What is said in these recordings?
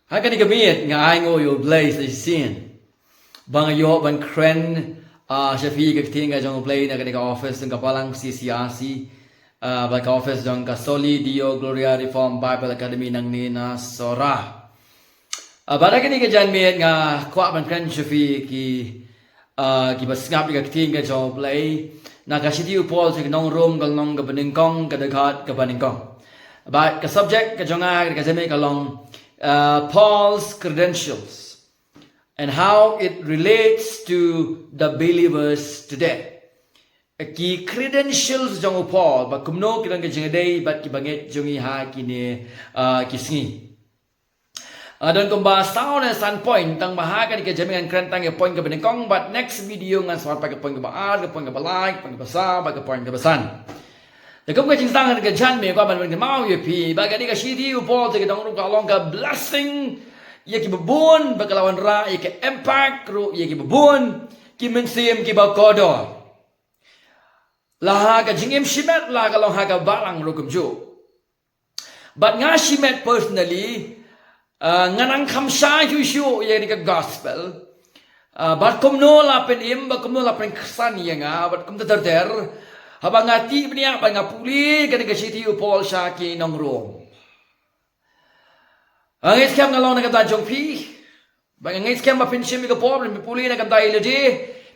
Haka ni gamit nga ay ngo yo blaze ay sin. Bang yo ban kren Shafi ka tinga jong play na ka office ng kapalang CCRC ba ka office jong ka Soli Dio Gloria Reform Bible Academy ng Nina Sora. Bara ka ni ka jan mit nga kwa ban kren Shafi ki basngap ka tinga jong play na ka City Paul sa nong room ka nong ka baningkong ka dagat ka baningkong. Ba ka subject ka jong ka jame ka long Paul's credentials and how it relates to the believers today. Ki credentials jong Paul ba kumno kirang ka jeng day bat ki banget jong iha kini kisngi. Don kung ba sound and standpoint tang bahaga ni ka jamingan krentang ya point ka benengkong but next video ngan swat pa ka point ka baal ka point ka balike point ka basa ba ka point ka basan. Kung ka jing tangan ka jan me ko ban ka mau ye pi ba ka ni ka shidi Paul te ka dong ka long ka blessing ye ki babun bakalawan ra ye ki impact ru ye ki babun ki mensim ki ba kodo la ka jingim shimet la ka long ha ka balang ru kum ju but nga shimet personally nganang khamsha yu shu ye ni ka gospel but kum no la pen im ba kum no la pen ksan ye nga but kum ta der habang ngati bnia ba nga puli ka ni ka shiti Paul sha ki nong rom. Ang iskem nga long na kata jong pi. Bang ang iskem ma pinsim ka problem mi puli na kata iladi.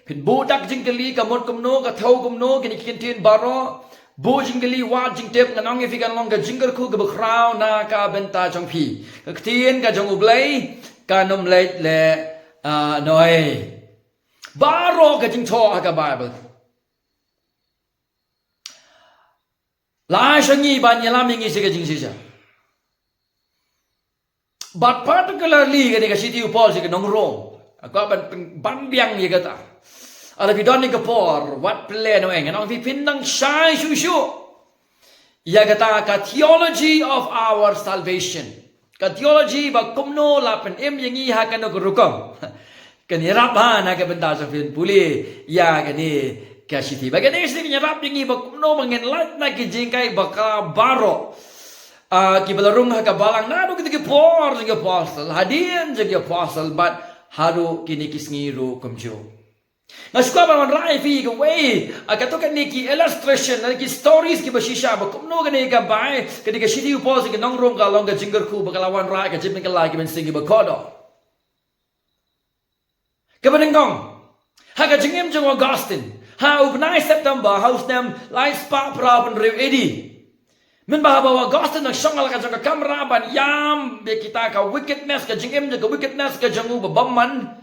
Pin budak jing kali ka mot kumno ka thau kumno kini kintin baro. Bu jing kali wa jing tep nga nong ifikan long ka jingar ku ka bakraw na ka benta jong pi. Ka tin ka jong ublay ka nom late le noy. Baro ka jing tho ka Bible. La shangi ban yalam ingi se ka jing sisa. But particularly ketika City Paul sih nong Rome, aku ban biang ye kata. Ada bidon ni kapor, what plan eng, nong vi pindang shai shushu. Ia kata ka theology of our salvation. Ka theology ba kumno lapen em yang iha kan rukom. Kan irap ha na ka benda sa fin puli ya kani ka City. Bagani sini nyarap yang ba kumno mangen light na ki jingkai baka baro. Kibalarung ha kabalang nado kita por jeng apostle hadian jeng apostle but haru kini kisngiru kumjo ngasukwa man rai fi go way akato kan niki illustration niki stories ki basisha ba kumno kan ka bai ketika City Paul jeng nong rom ka long ka jingger ku bakalawan rai ka jipin ka lagi men singi ba kodo kabanengkong ha ka jengem jeng Augustine ha ubnai September house nam lai spa praben rew edi men bahawa Augustine nak syongal ka jang kamera ban yam be kita ka wickedness ka jingim ka wickedness ka jangu babamman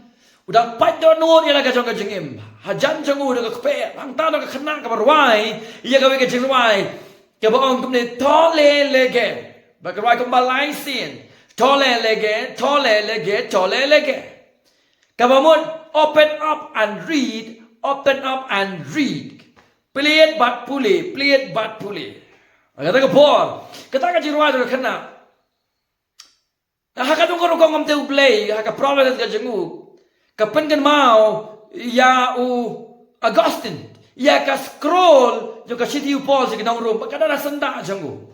udah pai donur ila ka jang ka jingim hajan jangu da ka pe ang ta ka khana ka barwai iya ka wicked jingwai ka baong tumne tole lege ba ka ka balai sin tole lege ka bamon open up and read plead but puli kata ka Paul, kata ka jirwa do kana. Haka dong ko ngam te ublay, haka providence ka jengu. Kapan kan mau ya Augustine, ya ka scroll jo ka City Paul sa kinong room, kada na sanda jengu.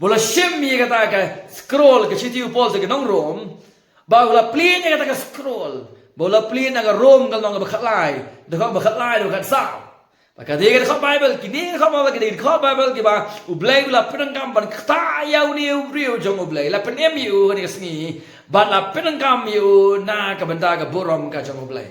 Bola shem ye kata ka scroll ka City Paul sa kinong room, ba bola plin ye kata ka scroll. Bola plin nga room kal nong bakhatlay, do ka sa. Maka dia kata Bible, kini kau mahu kini kau Bible kiba ublay ula penengkam ban kaya uni ubriu jong ublay la penem yu kani kesni ban la penengkam yu na kabenda ka burom ka jong ublay.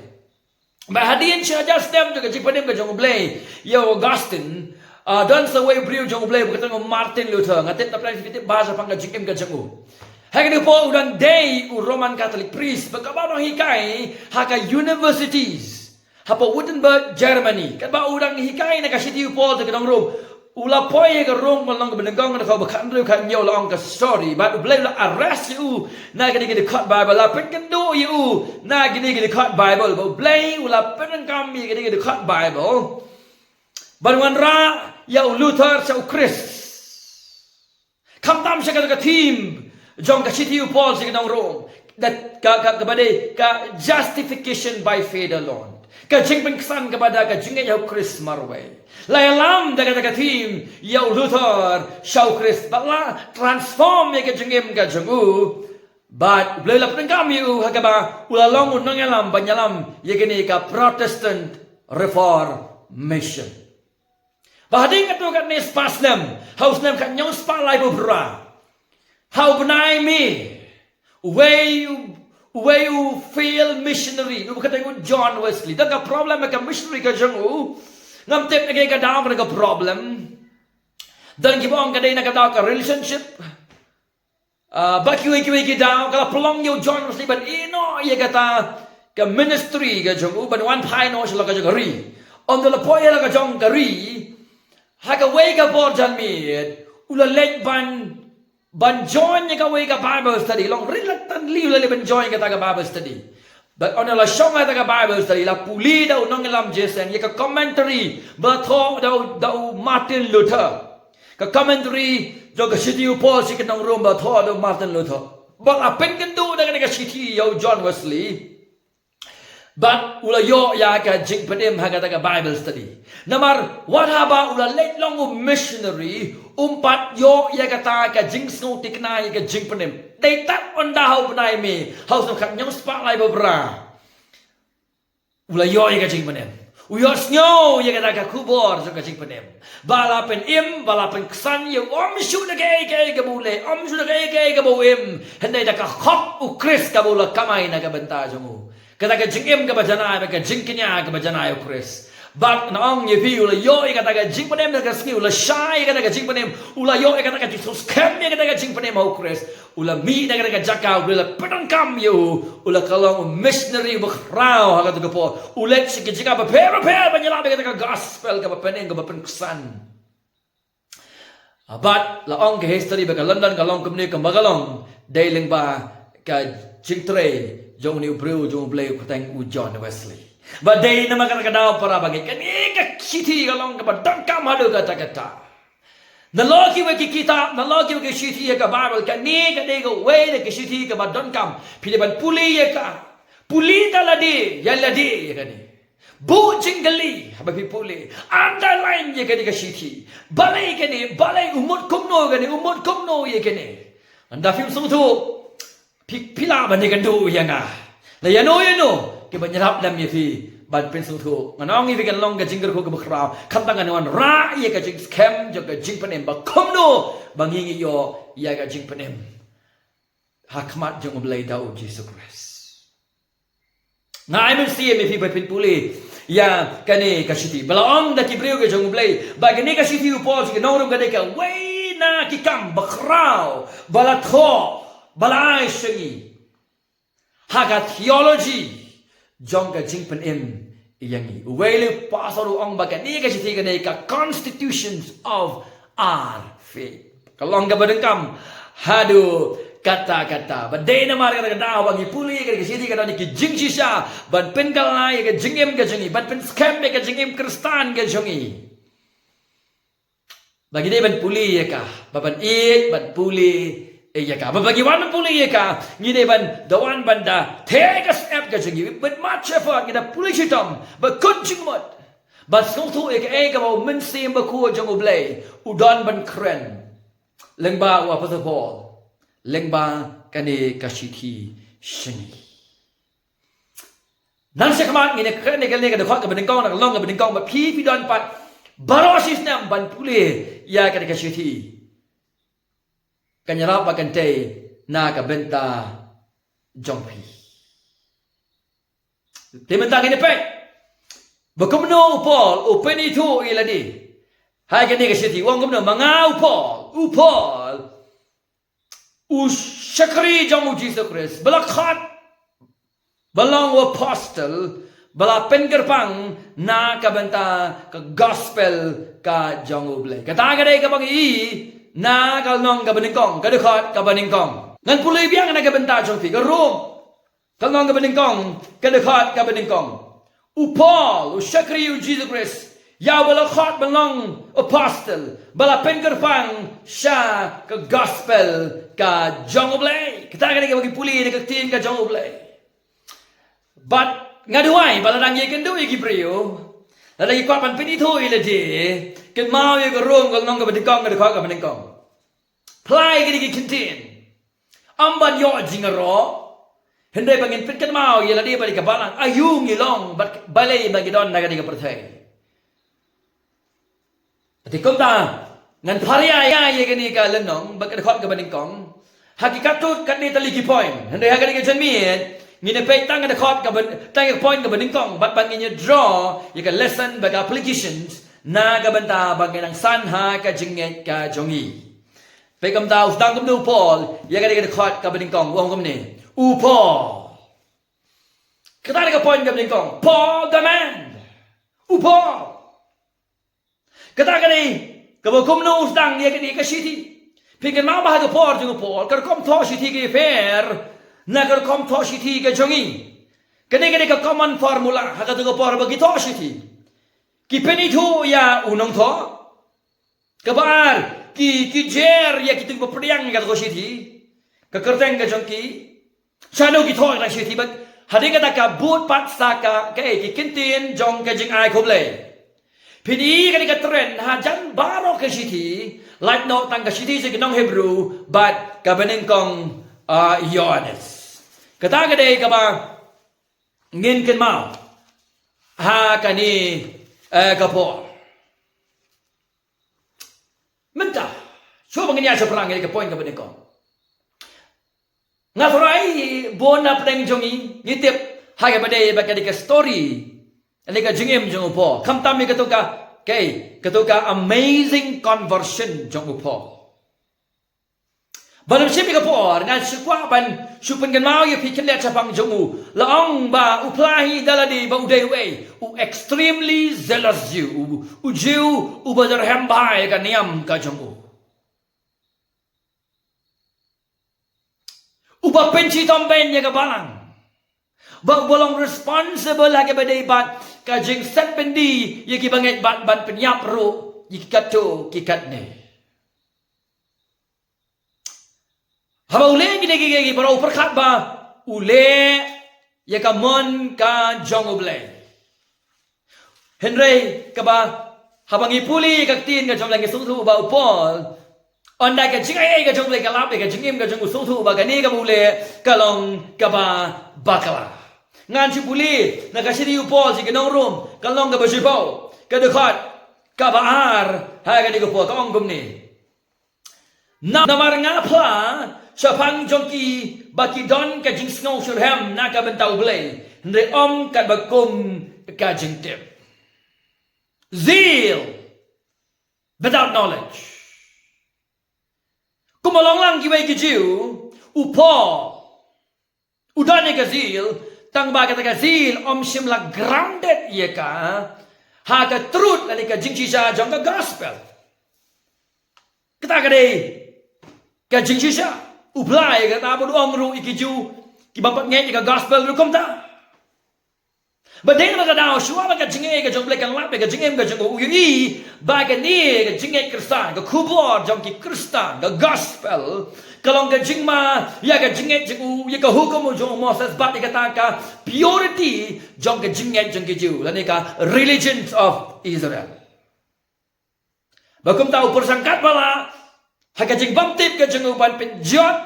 Ba hadian saja stem juga jik penem ka jong ublay ya Augustine dan sawai ubriu jong ublay bukan Martin Luther ngatet na plan fitit bahasa pangka jikim ka jong Hagani po udang day Roman Catholic priest bagaimana hikai haka universities Hapa Wittenberg, Germany. Kat ba udang hikai na ka City Paul sa kanong room. Ula poye ka room man lang ka benengkong na ka bakandro ka nyaw lang ka story. But ublay la arrest yu na gini cut Bible. La penkendo yu na gini cut Bible. Ba ublay ula penengkam gini cut Bible. Baruan ra ya Luther sa Chris. Kamtam siya ka team. Jong ka City Paul sa kanong room. That ka justification by faith alone. Kajing pengkesan kepada kajing yau Chris Marway. Layalam daga tim yau Luther shau Chris. Bala transform ya kajingim kajengu. But boleh lah pun kami hakaba ulalong unang alam banyalam yakini ka Protestant Reformation. Bahading ito kat ni spasnem, haus nem kat nyong spalay bubra. How benai me, where you feel missionary. Lu kata ikut John Wesley. Dah ka problem ka missionary ka jangu. Ngam tip lagi ka dalam ka problem. Dan kita orang kadai nak kata ka relationship. Baki wiki down kalau pelong yo John Wesley ban ino ia kata ke ministry ke jong ban one pine no sila ka jong ri on the poya la ka jong ka ri ha ka wei ka bor jan mi ula lek ban join ka wei ka Bible study long reluctantly ula le ban join ka ta ka Bible study but on la shong ta ka Bible study la puli da unong lam jesen ye ka commentary ba tho da Martin Luther ka commentary jo ka city Paul si ka nang rumba tho do Martin Luther but apen kan do da ka city yo John Wesley but ula yo ya ka jing padim ha ka ta ka Bible study namar what about ula late long missionary umpat yo ya ka ta ka jing sno tikna ya ka jing padim dei tap on da hau panai me hau so khat nyong spa lai ba bra ula yo ya ka jing padim Uyos nyo ya kata ka kubor so ka jing panem. Balapen balapen ksan yo om shu na ke bule om shu na ke buim. Hendai da ka khop u Chris ka bula kamay na ka benta mo. Kata ka jing ka bajana ka jing kenya ka bajana yo Chris. But naong ye pi ula yo kata ka jing panem na ka ski ula shy kata ka jing panem ula yo kata ka Jesus kem kata ka jing panem ho Chris. Ula mi na kata ka jaka ula pedang kam yo ula kalong missionary bakrao ha kata ka po ulet si jika ba pero banyala kata ka gospel ka ba pening ka ba penksan. But laong ke history ba ka London kalong kumni ka magalong dailing ba ka jing tre jong ni ubreu jong blay ko tang u John Wesley. But day na magkakadaw para bagay kani ka city kalong ka ba dangkam hado kata nalogi wa kita nalogi wa city ka Bible kani ka dego way na city ka ba dangkam piliban puli ka puli taladi yaladi kani bu jinggali habi puli underline ye kani ka city balay umut kumno ye kani anda film sungtu pila ba ni kandu yanga la yano ke banyarap lam ye fi ban pen sung thu nganong i kan long ka jingger ko ka bakraw khamtang an ra ye ka jing scam jo ka jing panem ba khomno bangi yo ya ka jing panem hakmat jong blai dau Jesus Christ na I see me fi ban pen puli ya kane ka shiti balaong da ki breu ka jong blai ba kane ka shiti upos ka nong ka de ka wei na ki kam bakraw balatho balai shangi haga theology jong ka jing panem iyangi wele pasaro ang baga ni ka siti ka constitutions of our faith kalong ka badengkam hadu kata-kata badai na mari ka daw ang ipuli ka siti ka ni ki jing sisa ban pen kalai ka jingem ka jingi ban pen scam ka jingem kristan ka jongi bagi dai ban puli ka ban it ban puli iya ka bagi wan puli ka ngide ban dawan banda take a step ka jingi but much effort ngida puli sitam ba kunjing mot ba sungtu ka ba men sim ba ko jong oblay udon ban kren lengba wa Apostle Paul lengba kani kashiti shini nan se kamat ngine kren ne ka de ka ben kong na long ka ben kong ba pi don pat barosis nam ban puli ya ka kashiti kanyarap bakante na kabenta jongpi. Timenta kini pe. Bakumno Paul upeni tu iladi. Hai kini kasiti wong kumno mangau Paul. Ushakri jamu Jesus Christ. Balakhat balang apostle bala pengerpang na kabenta ka gospel ka jonguble. Kata kadai ka bagi na kalnong ka beningkong kadukot ka beningkong ngan pulay biang na ka benta jong fi ka rom kalnong ka beningkong kadukot ka beningkong upol ushakri u Jesus Christ ya wala khot belong apostle bala pengerpang sha ka gospel ka jongoblay kita ka bagi puli ka tin ka jongoblay but ngaduai bala dang ye kendo ye gibreo lagi kuat pan pinito ilade ken mau ye rom kal nong ka beningkong ka ka beningkong play gini ki contain amban yo jingaro hendai bangin pitkan mau ye ladi bali kabalang ayung ilong balai bagi don naga di perthai ati komta ngan pharia ya ye gani ka lenong bak khot ka baning kong hakikat tu kat ni tali ki point hendai hagani ka janmiet ngine pe tang ka khot ka tang ka point ka baning kong bat bangin draw ye ka lesson bak applications na ka banta bangin ang sanha ka jinget ka jongi pe komta ustang kum nu Paul ye gani ka khot ka baning kong wong kum ni Paul. Kita ada poin ke belakang. Paul the man. Paul. Kita kini kebakum nu sedang dia kini ke city. Pikir mau bahasa Paul dengan Paul. Kerkom thau city ke fair. Na kerkom thau city ke jongi. Kini ke common formula. Haka tu Paul bagi thau city. Ki peni tu ya unong thau. Kebar ki jer ya kita berperang ke thau city. Kekerteng ke jongi. Chano ki thoi na city but hadi ka taka but pat saka ka ki kintin jong ka jing ai khoble pini ka trend ha jan baro ka city like no tang ka city se nong Hebrew but ka bening kong Yohanes kata ka dei ka ba ngin ken mau ha ka ni ka po menta coba ngini asa perang ka point ka bening kong ngasurai bona pleng jongi ngitip haga badai baka dika story alika jingem jong upo kamtam mi katuka amazing conversion jong upo balam sipi ka por ngan sikwa ban supen kan mau ye pikin let sapang jong u laong ba uplahi daladi ba udai we extremely zealous you jiu badar hembai ka niam ka jong u Uba penci tomben ya kabalang. Bak bolong responsible lagi badai bat kajing set pendi ya ki banget bat penyap ro ikat tu kikat ne. Haba ule gini baru perkat ba ule ya ka mon ka jong uble. Henry kaba habang ipuli kaktin ka jong lagi sungtu ba upol. Onda ka jingai ka jong le ka lap ka jingim ka jong usung thu ba ka ni ka mule ka long ka ba bakala ngan chi puli na ka siri upol si ka nong room ka long ka ba sipo ka dekhat ka ba ar ha ka ni ka po ka ong gum ni na mar nga pla sa pang jong ki ba ki don ka jing snow shurham na ka bentau ble ndre om ka ba kum ka jing tip zeal without knowledge Kumalong lang giway gijiu, upo, udane gazil, tang bagat gazil, simla grounded iya ka, ha ka truth lali ka jingshisha jong ka gospel. Kita ka ka jingshisha, ublay ka tabo duong ru ikiju, kibapat ngay ka gospel ru kumta. Badeng na ka daw, shuwa ka jingay ka jong blekang lape ka jingay ka jong uyui, baga ni ka jingay kristan, ka kubor jong ki kristan, ka gospel, kalong ka jingma, ya ka jingay jong ya ka hukum jong Moses bat ka taka purity jong ka jingay jong ki Jew, lani ka religions of Israel. Bakum tahu persangkat bala, haka jing baptip ka jong upan penjot,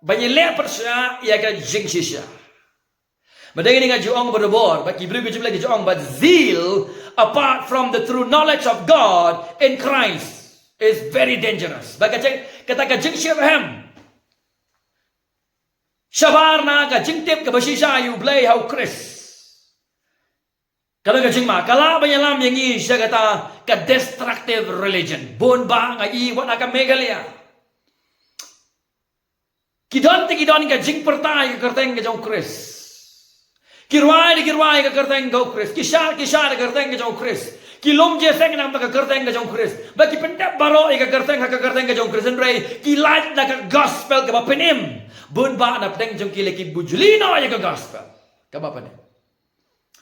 banyak leper siya, ya ka jing shisha. Madang ini nga juong berbor, but Hebrew bijim lagi juong, but zeal apart from the true knowledge of God in Christ is very dangerous. Baka kata ka jing shirham, shabar na ka jing tip ka bashisha you play how Chris. Kalau ka jing ma, kala banyalam yang i siya kata ka destructive religion, bon ba nga iwan na ka megalia. Kidon ka jing pertay ka kerteng ka jong Chris. Kirwai ka kerteng ka Chris. Kishar ka kerteng ka jong Chris. Kilom je seng nam ka kerteng ka jong Chris. Baki pendap baro ka kerteng ka jong Chris. Andre kilat na ka gospel ka bapenim. Bun ba na pteng jong kile ki bujulino ka gospel. Ka bapenim.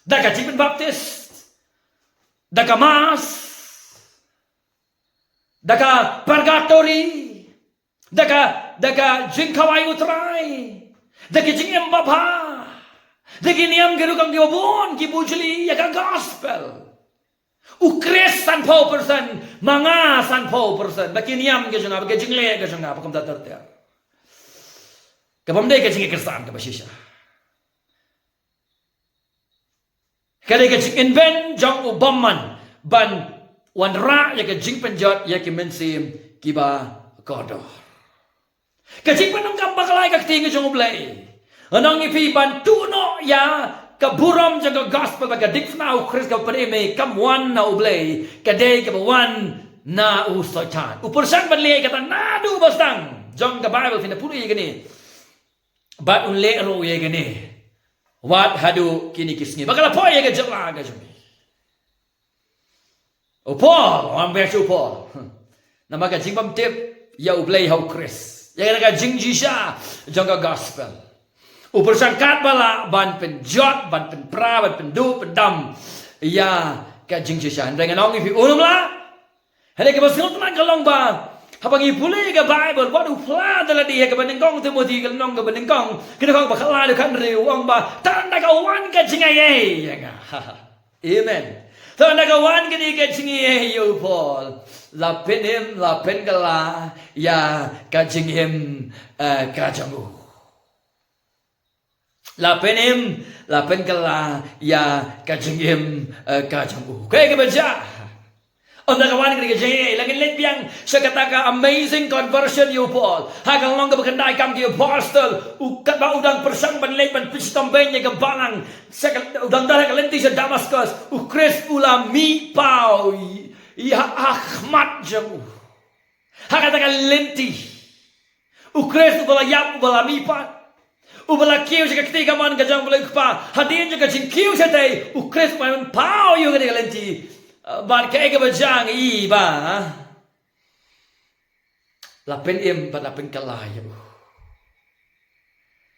Da ka Chipen Baptist. Da ka Mass. Da ka Purgatory. Da ka jing kawai utrai. Da ka jing embabha. Dagi niam geru kang diobon ki bujli ya ka gospel. Ukres san po person, mga san po person. Baki niam ke janga, baki jingle ke janga, pakam tatar. Kapamday ka jing ikirsan ka basisya. Kada ka jing inven jang ubamman ban wan ra ya ka jing penjot ya ki mensim kiba kodor. Ka jing panong kambakalay ka tinga jang ublay. Anong ipi ban tuno ya ka buram jang ka gospel ka dikna u Chris ka paneme kamwan na ublay kaday ka bawan na usoitan. Upursan banlay kata nadu bastang jang ka Bible pinapuri gani. Bat unle ro ye gani. Wat hadu kini kisngi. Bakala po ye ga jala ga jumi. O Paul, am verse Paul. Namaka jingbam tip ya ublay hau Chris. Ya ga jingji sha jangga gospel. Upersangkat bala ban penjot, ban penpra, ban pendu, pendam. Ya ga jingji sha. Dengan ong ifi unum la. Hade ke basil teman kalong ba. Habang ipuli ka Bible, wadu pla dala dia ka banengkong Timothy ka nong ka banengkong. Kita kong bakala de kan riwang ba tanda ka wan ka jingaye. Amen. Tanda ka wan ka di ka jingaye yo Paul. Lapin kala ya ka jinghim ka jangu. Lapin kala ya ka jinghim ka jangu. Kaya ka baca. Ang nakawan ka jay lagi let biang sa kataka amazing conversion you Paul. Hagang long ka bakandai kam ki apostle ukat ba udang persang banlay ban pistom benya ka balang sa udang dara ka lenti sa Damascus u Chris ula mi pau ya Ahmad jamu. Hakataka lenti u Chris ula yap ula mi pa ubala kiu sa ketiga man ka jang bulay pa hadin ka jing kiu sa tay u Chris man pau yu ka lenti. Ban kaya ka bajang iba. Lapin im bat lapin kalaya.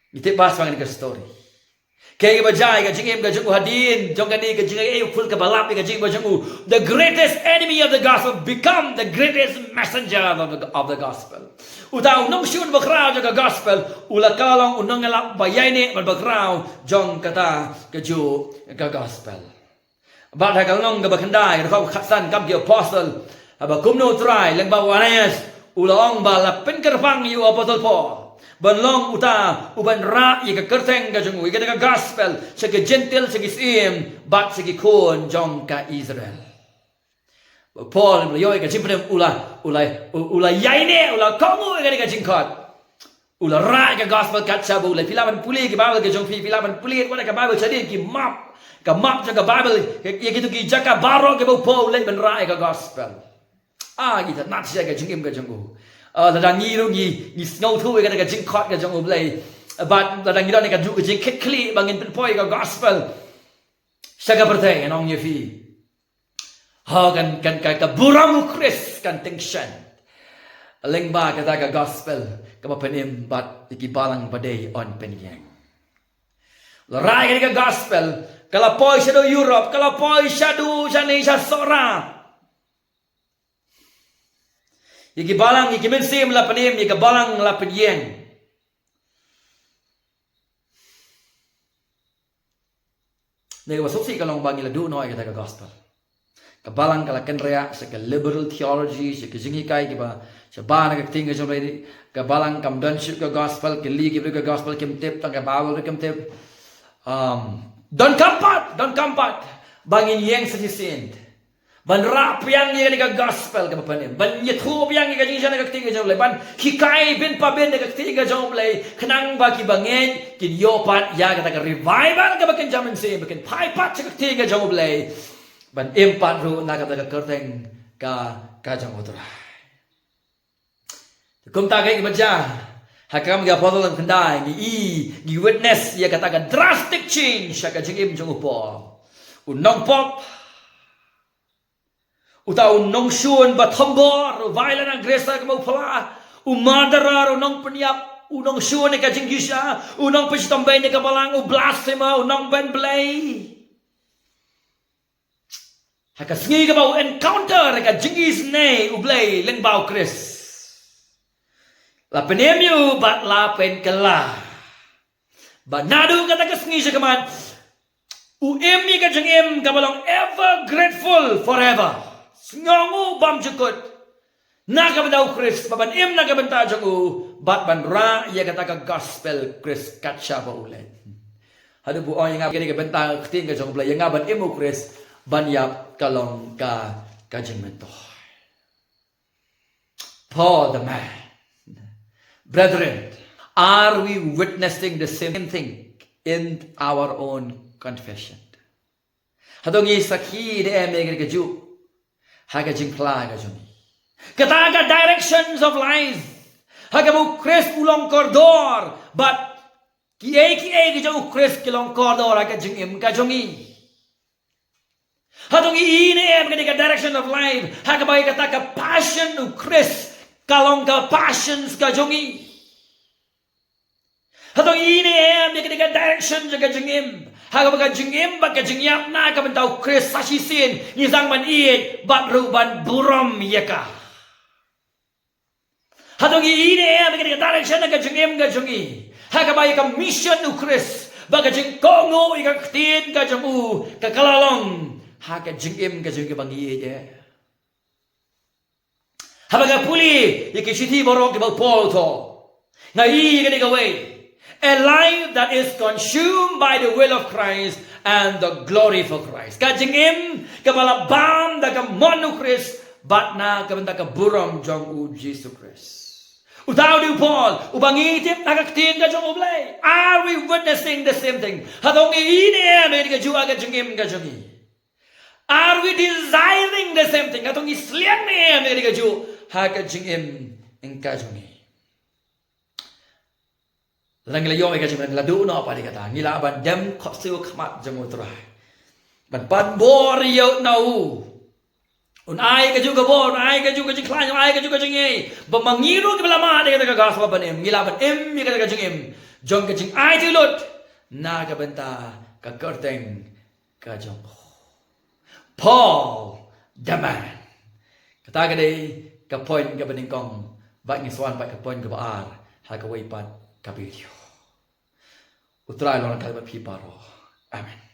Iti pas pangan ka story. Kaya ka bajang ka jing im ka jing hadin jong kani ka jing ay full ka balap ka jing bajang the greatest enemy of the gospel become the greatest messenger of the gospel. Utaw nung siun bakraw jong ka gospel ulakalang unang ngalap bayay ban bakraw jong kata ka ju ka gospel. Bat hakalong ga bakandai rakau khasan kam ki apostle aba kumno try lang ba wanayas ulong ba lapin kerpang yu apostle Paul banlong uta uban ra i ka kerteng ga jungu i ka gospel sa ka gentle sa kisim bat sa ki kon jong ka Israel Paul yo ka simpre ula yaine ula komu ga jingkot ula ra ka gospel kat sabu la pilaban puli ki Bible ka jong pilaban puli wala ka Bible sadi ki map ka map sa ka Bible ya gitu ki jaka baro ke bau Paul le ben rai ka gospel kita nat sia ka jingim ka jongu da ngi ru ngi ngau thu ka jing khot ka jongu le bat da ngi da ka ju ka jing kli bangin pen poi ka gospel sa ka perteng nong ye fi kan ka buramu Chris kan tension leng ba ka ka gospel ka penim bat ki balang badai on penyang larai ka gospel kalau poi siya do Europe, kalau poi siya do siya sora. Iki balang iki mensim la panim, iki balang la penyen. Nego wasuk si kalau bangi la do noy kata gospel. Kabalang kala kenrea sa liberal theology, sa kijingi kai kiba sa bana ka tinga sa lady. Kabalang kam donship ka gospel, kili ki ka gospel kim tip tang ka bawal kim tip. Don kampat bangin yang sejisind ban rap yang ni ka gospel ka panim ban yethu yang ka jinja ka tinga jom le ban hikai bin pa bin ka tinga jom le khnang ba ki bangen kin yopat ya ka revival ka bakin jamin se bakin pai pat ka tinga jom le ban empat ru na ka kerteng ka jom otra kum ta ka baca hakam ga apostle ang kandai ni witness ya kata drastic change sa ka jingim jong upo unong pop uta unong shun ba thambor violent ang gresa ka mo pala umadara unong panyap unong shun ka jingisha unong pistambay ni ka balang u blasphema unong ben blay hakasngi ka ba encounter ka jingis ne ublay lengbao Chris Lapen emu bat lapen kala. Banadu kata kesngi sekaman. Emi ka jengem kabalong ever grateful forever. Ngongu bam jukut. Naka badaw Chris baban em naka benta jangu bat ban ra ia kata ka gospel Chris kacha ba ulen. Hadu bu oi ngap kini ke bentang tin ka jong play ngap ban emu Chris ban yap kalong ka jing mento. Paul the man. Brethren, are we witnessing the same thing in our own confession? Hadong isaki de eme ke ju haga jing pla ka jong. Kataga directions of life. Haga bu Chris ulong kordor but ki jong Chris kilong kordor haga jing im ka jongi. Hadong ine em ka direction of life. Haga ba kata passion u Chris kalong ka passions ka jongi. Hadong ine em ka direction ka jing im. Haga ba jing im ba ka jing yap na ka bentau Chris sashi sin ni zang man iet bat ru ban buram yaka. Hadong ine em ka direction ka jing im ka jongi. Haga ba ka mission u Chris ba ka jing kongo ka tin ka jong u ka kalalong. Haga jing im ka jong bang iet je. Habaga puli ikishiti borok ke Paul to. Ngai ka ni way. A life that is consumed by the will of Christ and the glory for Christ. Kajing im kabalabam da kamonu Christ but na kabenta ka buram jong u Jesus Christ. Utaw di Paul ubangitip nakaktin ka jong ublay. Are we witnessing the same thing? Hadong iine me ka jua ka jing im ka jongi. Are we desiring the same thing? Hadong islian me ka ju ha ka jing im ka jongi. Lang layo ka jing ladu no pa di kata ngila ban dem khop siu khmat jong utrai. Ban ban bor yo nau. Un ai ka ju ka bor, ai ka ju ka jing klan, ai ka ju ka jing ei. Ba mangiru ke lama de kata ka gas ban em ngila ban em mi kata ka jing em. Jong ka jing ai ti lut na ka benta ka kerteng ka jong. Paul the man. Kata ka dei ka point ka baning kong ba ngi swan ba ka point ka baar ha ka wei pat ka video. Utrai lorang kalimat piparo. Amen.